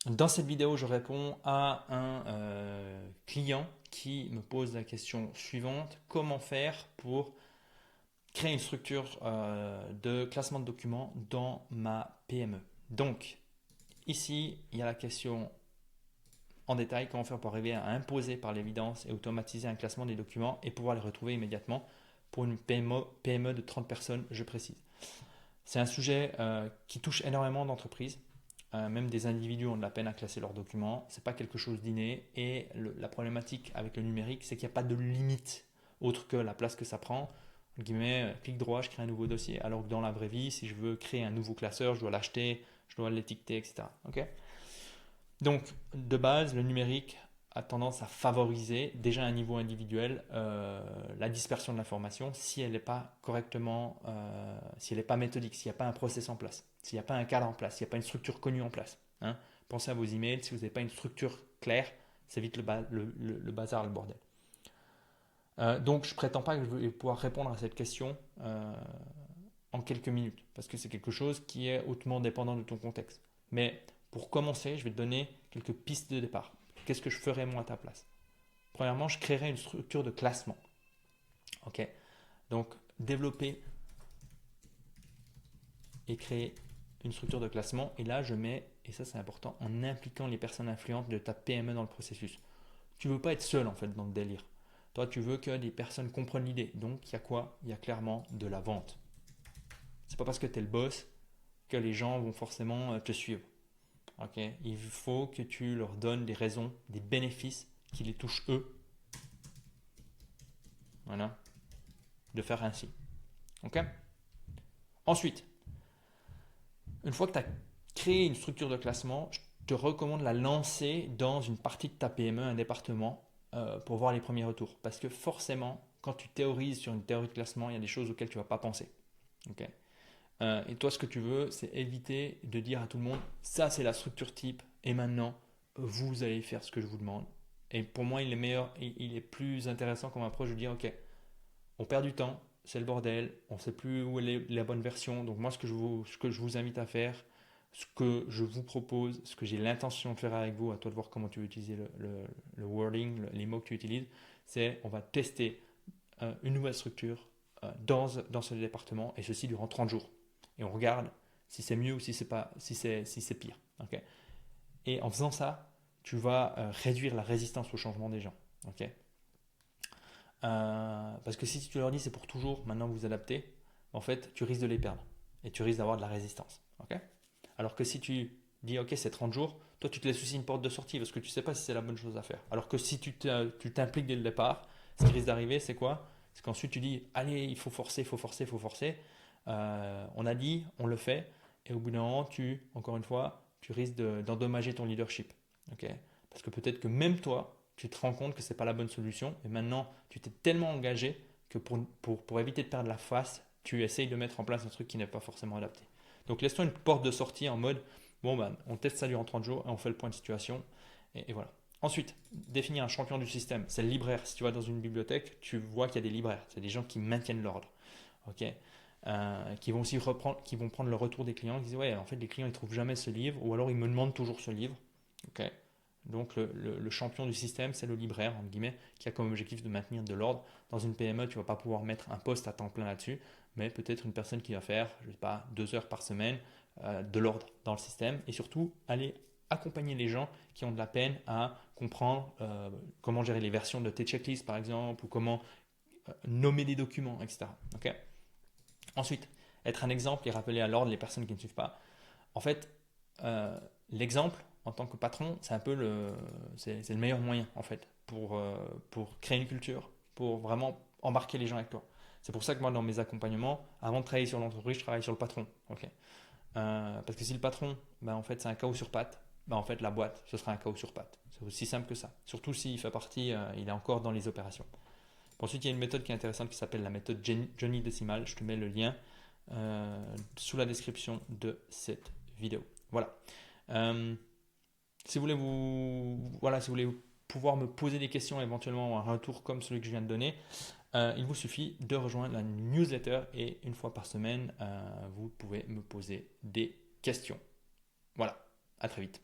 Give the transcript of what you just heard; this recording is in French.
Dans cette vidéo, je réponds à un client qui me pose la question suivante. Comment faire pour créer une structure de classement de documents dans ma PME? Donc, ici, il y a la question en détail, comment faire pour arriver à imposer par l'évidence et automatiser un classement des documents et pouvoir les retrouver immédiatement pour une PME de 30 personnes, je précise. C'est un sujet qui touche énormément d'entreprises. Même des individus ont de la peine à classer leurs documents. Ce n'est pas quelque chose d'inné. Et la problématique avec le numérique, c'est qu'il n'y a pas de limite autre que la place que ça prend. En guillemets, clic droit, je crée un nouveau dossier. Alors que dans la vraie vie, si je veux créer un nouveau classeur, je dois l'acheter, je dois l'étiqueter, etc. Ok. Donc, de base, le numérique a tendance à favoriser déjà à un niveau individuel la dispersion de l'information si elle n'est pas correctement, si elle n'est pas méthodique, s'il n'y a pas un process en place, s'il n'y a pas un cadre en place, s'il n'y a pas une structure connue en place. Hein. Pensez à vos emails, si vous n'avez pas une structure claire, c'est vite le bazar, le bordel. Donc, je ne prétends pas que je vais pouvoir répondre à cette question en quelques minutes, parce que c'est quelque chose qui est hautement dépendant de ton contexte. Mais pour commencer, je vais te donner quelques pistes de départ. Qu'est-ce que je ferais moi à ta place? Premièrement, je créerais une structure de classement. Ok. Donc, développer et créer une structure de classement. Et là, je mets, et ça c'est important, en impliquant les personnes influentes de ta PME dans le processus. Tu ne veux pas être seul en fait dans le délire. Toi, tu veux que des personnes comprennent l'idée. Donc, il y a quoi? Il y a clairement de la vente. C'est pas parce que tu es le boss que les gens vont forcément te suivre. Ok. Il faut que tu leur donnes des raisons, des bénéfices qui les touchent eux. Voilà. De faire ainsi. Ok. Ensuite, une fois que tu as créé une structure de classement, je te recommande de la lancer dans une partie de ta PME, un département, pour voir les premiers retours. Parce que forcément, quand tu théorises sur une théorie de classement, il y a des choses auxquelles tu ne vas pas penser. Ok. Et toi, ce que tu veux, c'est éviter de dire à tout le monde, ça c'est la structure type, et maintenant, vous allez faire ce que je vous demande. Et pour moi, il est meilleur, il est plus intéressant comme approche de dire, ok, on perd du temps, c'est le bordel, on ne sait plus où est la bonne version. Donc moi, ce que je vous invite à faire, ce que je vous propose, ce que j'ai l'intention de faire avec vous, à toi de voir comment tu veux utiliser le wording, les mots que tu utilises, c'est on va tester une nouvelle structure dans ce département, et ceci durant 30 jours. Et on regarde si c'est mieux ou si c'est pire. Ok. Et en faisant ça, tu vas réduire la résistance au changement des gens. Ok. Parce que si tu leur dis c'est pour toujours, maintenant vous vous adaptez, en fait, tu risques de les perdre et tu risques d'avoir de la résistance. Ok. Alors que si tu dis ok, c'est 30 jours, toi tu te laisses aussi une porte de sortie parce que tu ne sais pas si c'est la bonne chose à faire. Alors que si tu t'impliques dès le départ, ce qui risque d'arriver, c'est quoi? C'est qu'ensuite tu dis allez, il faut forcer, il faut forcer, il faut forcer. On a dit, on le fait, et au bout d'un moment, encore une fois, tu risques d'endommager ton leadership. Ok. Parce que peut-être que même toi, tu te rends compte que ce n'est pas la bonne solution, et maintenant, tu t'es tellement engagé que pour éviter de perdre la face, tu essayes de mettre en place un truc qui n'est pas forcément adapté. Donc laisse-toi une porte de sortie en mode, bon ben, on teste ça durant 30 jours et on fait le point de situation, et voilà. Ensuite, définir un champion du système, c'est le libraire. Si tu vas dans une bibliothèque, tu vois qu'il y a des libraires, c'est des gens qui maintiennent l'ordre. Ok. Qui vont aussi qui vont prendre le retour des clients, qui disent ouais, en fait les clients ils trouvent jamais ce livre, ou alors ils me demandent toujours ce livre. Ok. Donc le champion du système, c'est le libraire, entre guillemets, qui a comme objectif de maintenir de l'ordre. Dans une PME, tu ne vas pas pouvoir mettre un poste à temps plein là-dessus, mais peut-être une personne qui va faire, je sais pas, 2 heures par semaine de l'ordre dans le système, et surtout aller accompagner les gens qui ont de la peine à comprendre comment gérer les versions de tes checklists par exemple, ou comment nommer des documents, etc. Ok. Ensuite, être un exemple et rappeler à l'ordre les personnes qui ne suivent pas. En fait, euh, l'exemple en tant que patron, c'est un peu c'est le meilleur moyen en fait pour créer une culture, pour vraiment embarquer les gens avec toi. C'est pour ça que moi, dans mes accompagnements, avant de travailler sur l'entreprise, je travaille sur le patron. Ok. Parce que si le patron, ben, en fait, c'est un chaos sur pattes, ben, en fait, la boîte, ce sera un chaos sur pattes. C'est aussi simple que ça. Surtout s'il fait partie, il est encore dans les opérations. Ensuite, il y a une méthode qui est intéressante qui s'appelle la méthode Johnny Decimal. Je te mets le lien sous la description de cette vidéo. Voilà. Euh, si vous voulez voilà, si vous voulez pouvoir me poser des questions, éventuellement un retour comme celui que je viens de donner, il vous suffit de rejoindre la newsletter et une fois par semaine, vous pouvez me poser des questions. Voilà. À très vite.